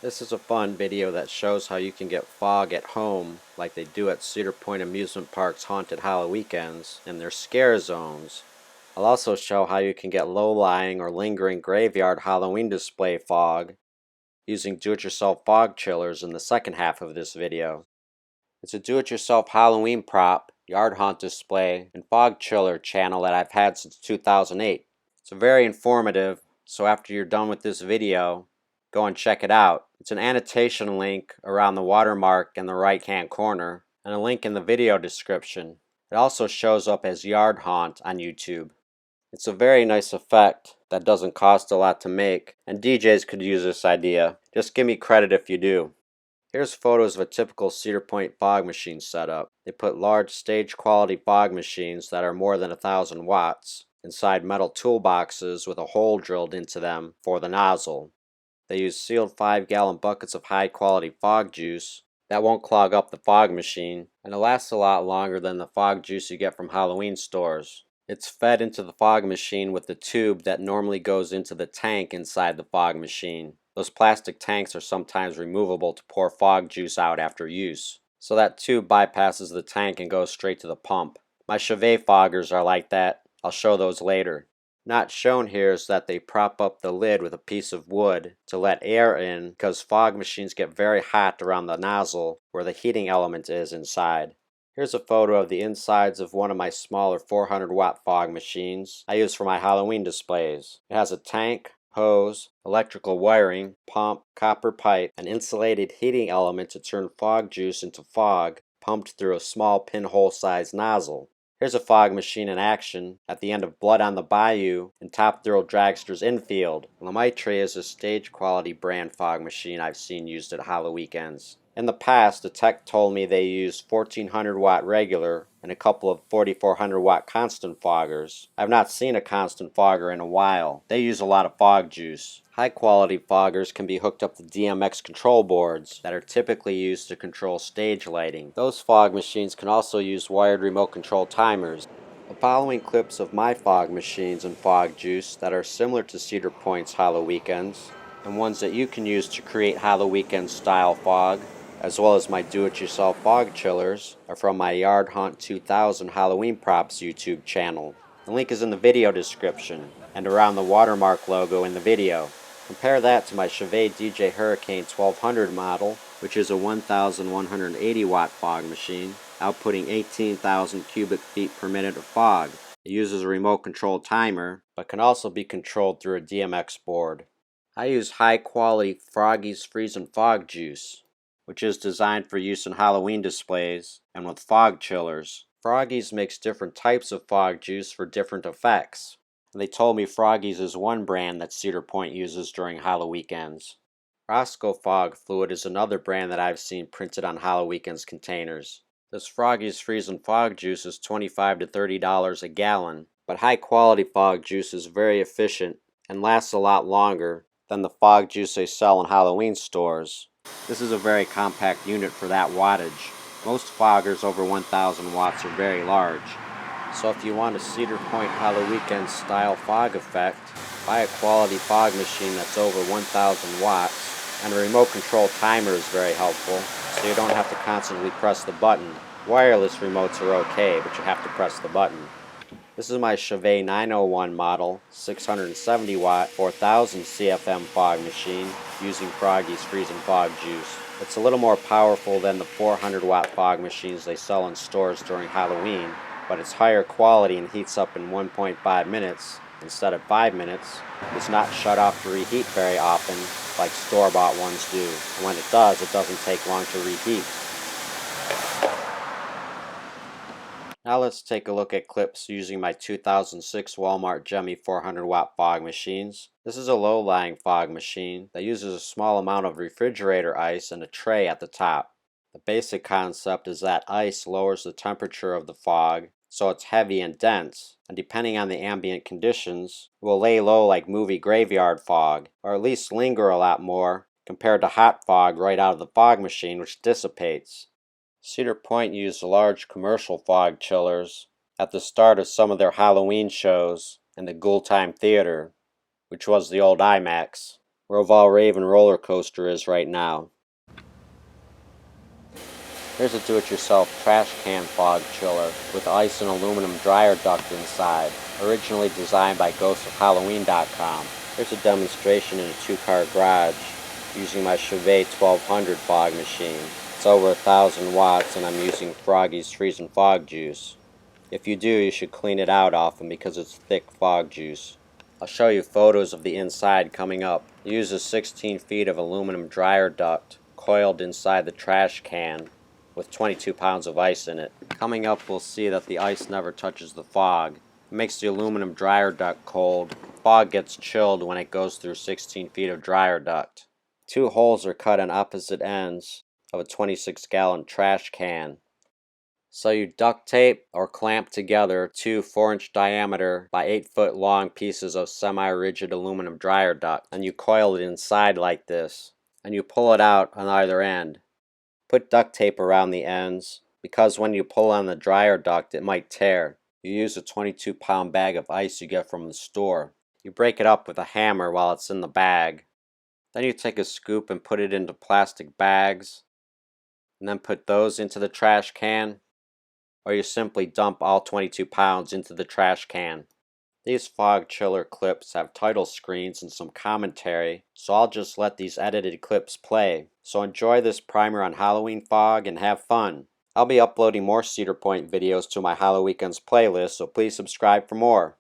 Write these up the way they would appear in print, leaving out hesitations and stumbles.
This is a fun video that shows how you can get fog at home like they do at Cedar Point Amusement Park's Haunted HalloWeekends in their scare zones. I'll also show how you can get low-lying or lingering graveyard Halloween display fog using do-it-yourself fog chillers in the second half of this video. It's a do-it-yourself Halloween prop, yard haunt display, and fog chiller channel that I've had since 2008. It's very informative, so after you're done with this video, go and check it out. It's an annotation link around the watermark in the right hand corner, and a link in the video description. It also shows up as Yard Haunt on YouTube. It's a very nice effect that doesn't cost a lot to make, and DJs could use this idea. Just give me credit if you do. Here's photos of a typical Cedar Point fog machine setup. They put large stage quality fog machines that are more than 1,000 watts inside metal toolboxes with a hole drilled into them for the nozzle. They use sealed 5-gallon buckets of high quality fog juice that won't clog up the fog machine, and it lasts a lot longer than the fog juice you get from Halloween stores. It's fed into the fog machine with the tube that normally goes into the tank inside the fog machine. Those plastic tanks are sometimes removable to pour fog juice out after use, so that tube bypasses the tank and goes straight to the pump. My Chauvet foggers are like that. I'll show those later. Not shown here is that they prop up the lid with a piece of wood to let air in because fog machines get very hot around the nozzle where the heating element is inside. Here's a photo of the insides of one of my smaller 400-watt fog machines I use for my Halloween displays. It has a tank, hose, electrical wiring, pump, copper pipe, and insulated heating element to turn fog juice into fog pumped through a small pinhole-sized nozzle. Here's a fog machine in action at the end of Blood on the Bayou and Top Thrill Dragster's infield. Lemaitre is a stage quality brand fog machine I've seen used at HalloWeekends. In the past, the tech told me they used 1400 watt regular and a couple of 4400 watt constant foggers. I've not seen a constant fogger in a while. They use a lot of fog juice. High quality foggers can be hooked up to DMX control boards that are typically used to control stage lighting. Those fog machines can also use wired remote control timers. The following clips of my fog machines and fog juice that are similar to Cedar Point's HalloWeekends and ones that you can use to create HalloWeekends style fog, as well as my do-it-yourself fog chillers, are from my Yard Hunt 2000 Halloween Props YouTube channel. The link is in the video description and around the watermark logo in the video. Compare that to my Chauvet DJ Hurricane 1200 model, which is a 1,180 watt fog machine, outputting 18,000 cubic feet per minute of fog. It uses a remote control timer, but can also be controlled through a DMX board. I use high quality Froggy'S Freezin fog juice, which is designed for use in Halloween displays and with fog chillers. Froggy's makes different types of fog juice for different effects, and they told me Froggy's is one brand that Cedar Point uses during HalloWeekends. Roscoe Fog Fluid is another brand that I've seen printed on HalloWeekends containers. This Froggy's Freezin fog juice is $25 to $30 a gallon, but high quality fog juice is very efficient and lasts a lot longer than the fog juice they sell in Halloween stores. This is a very compact unit for that wattage. Most foggers over 1,000 watts are very large. So if you want a Cedar Point HalloWeekends style fog effect, buy a quality fog machine that's over 1,000 watts, and a remote control timer is very helpful, so you don't have to constantly press the button. Wireless remotes are okay, but you have to press the button. This is my Chauvet 901 model, 670 watt, 4000 CFM fog machine using Froggy's Freezin fog juice. It's a little more powerful than the 400 watt fog machines they sell in stores during Halloween, but it's higher quality and heats up in 1.5 minutes instead of 5 minutes. It's not shut off to reheat very often like store-bought ones do. And when it does, it doesn't take long to reheat. Now let's take a look at clips using my 2006 Walmart Gemmy 400 watt fog machines. This is a low-lying fog machine that uses a small amount of refrigerator ice and a tray at the top. The basic concept is that ice lowers the temperature of the fog, so it's heavy and dense, and depending on the ambient conditions, it will lay low like movie graveyard fog, or at least linger a lot more compared to hot fog right out of the fog machine, which dissipates. Cedar Point used large commercial fog chillers at the start of some of their Halloween shows in the Ghoul Time Theater, which was the old IMAX. where Oval Raven roller coaster is right now. Here's a do-it-yourself Trashcan Fog Chiller with ice and aluminum dryer duct inside, originally designed by ghostsofhalloween.com. Here's a demonstration in a two-car garage using my Chauvet 1200 fog machine. It's over 1,000 watts and I'm using Froggies Freezin fog juice. If you do, you should clean it out often because it's thick fog juice. I'll show you photos of the inside coming up. It uses 16 feet of aluminum dryer duct coiled inside the trash can with 22 pounds of ice in it. Coming up, we'll see that the ice never touches the fog. It makes the aluminum dryer duct cold. Fog gets chilled when it goes through 16 feet of dryer duct. 2 holes are cut on opposite ends of a 26-gallon trash can. So you duct tape or clamp together 2 4-inch diameter by 8-foot long pieces of semi-rigid aluminum dryer duct, and you coil it inside like this, and you pull it out on either end. Put duct tape around the ends, because when you pull on the dryer duct it might tear. You use a 22-pound bag of ice you get from the store. You break it up with a hammer while it's in the bag. Then you take a scoop and put it into plastic bags, and then put those into the trash can, or you simply dump all 22 pounds into the trash can. These fog chiller clips have title screens and some commentary, so I'll just let these edited clips play. So enjoy this primer on Halloween fog and have fun. I'll be uploading more Cedar Point videos to my HalloWeekends playlist, so please subscribe for more.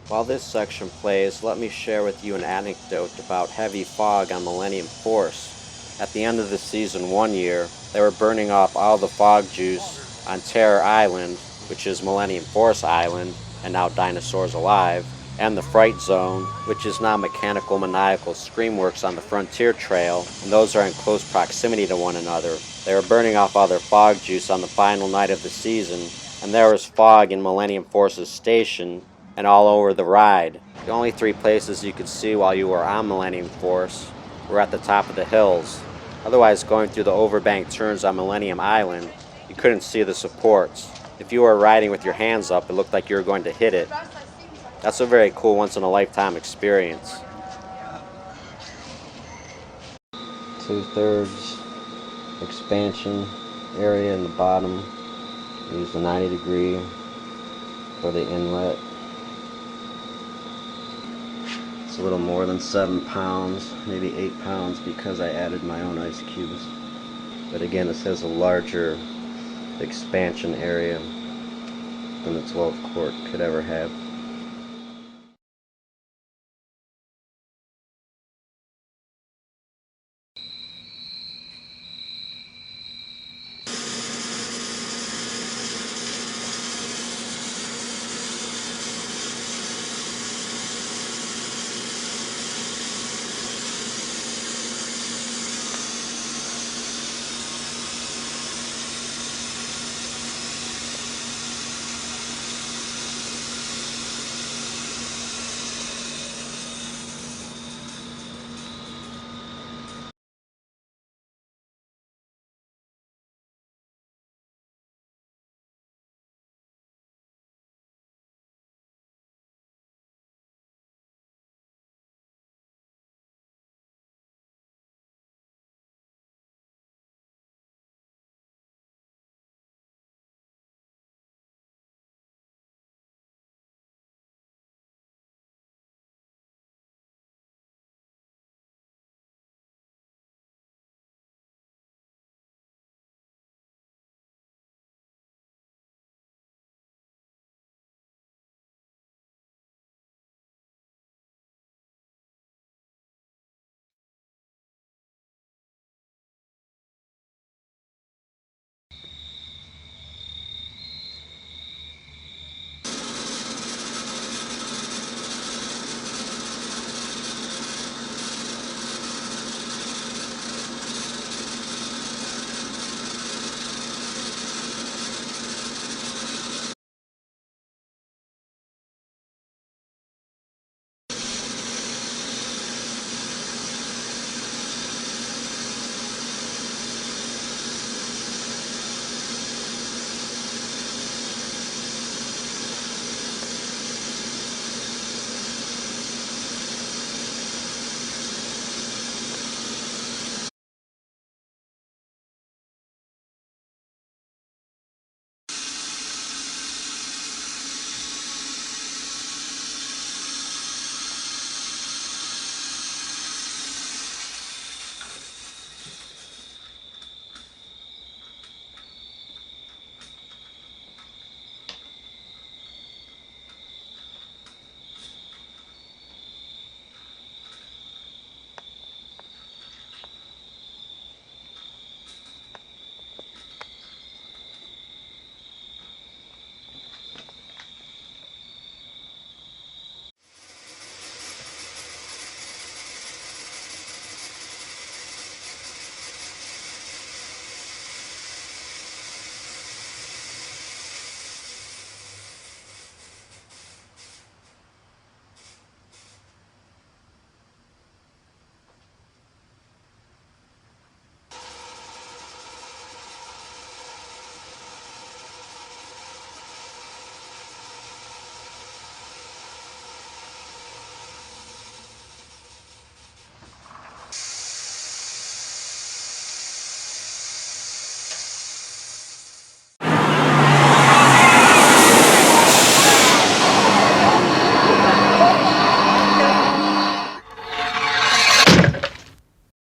While this section plays, let me share with you an anecdote about heavy fog on Millennium Force. At the end of the season one year, they were burning off all the fog juice on Terror Island, which is Millennium Force Island, and now Dinosaurs Alive, and the Fright Zone, which is now Mechanical Maniacal Screamworks on the Frontier Trail, and those are in close proximity to one another. They were burning off all their fog juice on the final night of the season, and there was fog in Millennium Force's station and all over the ride. The only 3 places you could see while you were on Millennium Force were at the top of the hills. Otherwise, going through the overbank turns on Millennium Island, you couldn't see the supports. If you were riding with your hands up, it looked like you were going to hit it. That's a very cool once-in-a-lifetime experience. 2/3 expansion area in the bottom. Use the 90-degree for the inlet. It's a little more than 7 pounds, maybe 8 pounds because I added my own ice cubes. But again, this has a larger expansion area than the 12 quart could ever have.